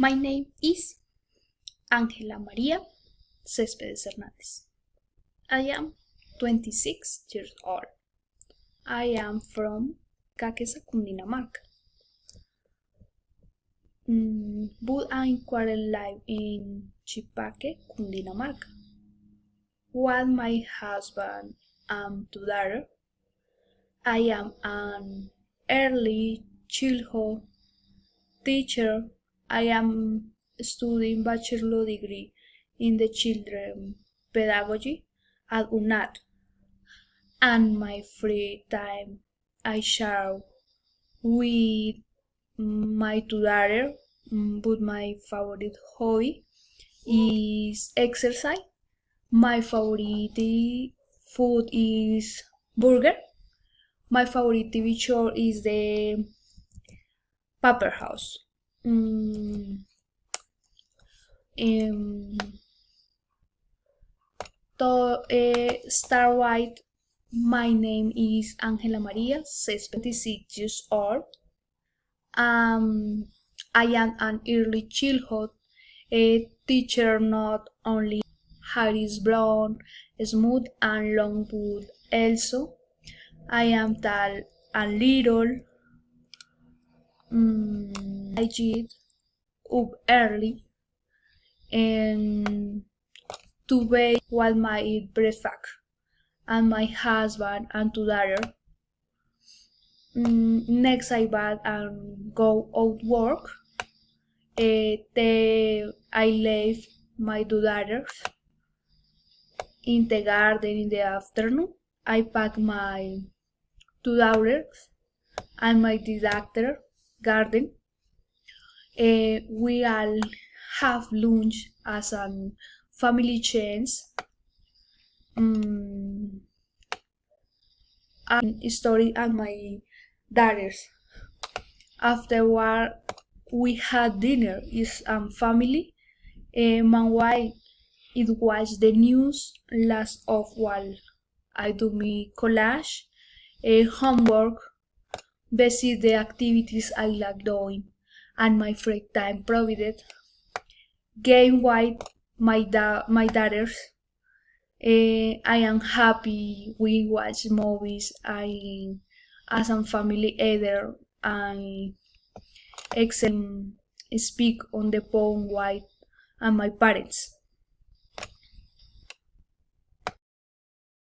My name is Ángela María Céspedes Hernández. I am 26 years old. I am from Caquesa, Cundinamarca. But I currently live in Chipaque, Cundinamarca. With my husband and two daughters, I am an early childhood teacher. I am studying bachelor degree in the children pedagogy at UNAD. And my free time I share with my two daughters, but my favorite hobby is exercise. My favorite food is burger. My favorite TV show is the Paper House. Start right. My name is Ángela María Céspedes, 26 years old. I am an early childhood teacher, not only hair is blonde, smooth and long, but also I am tall and little. I get up early and to bed while I eat breakfast, and my husband and two daughters. Next I bath and go out work. I leave my two daughters in the garden in the afternoon. I pack my two daughters and my doctor garden. We all have lunch as a family chance. Story and my daughters. Afterward, we had dinner as family. Meanwhile, it was the news last of while I do my collage, homework, visit the activities I like doing, and my free time provided. Game with my daughters. I am happy we watch movies. As a family either I excel speak on the phone with and my parents.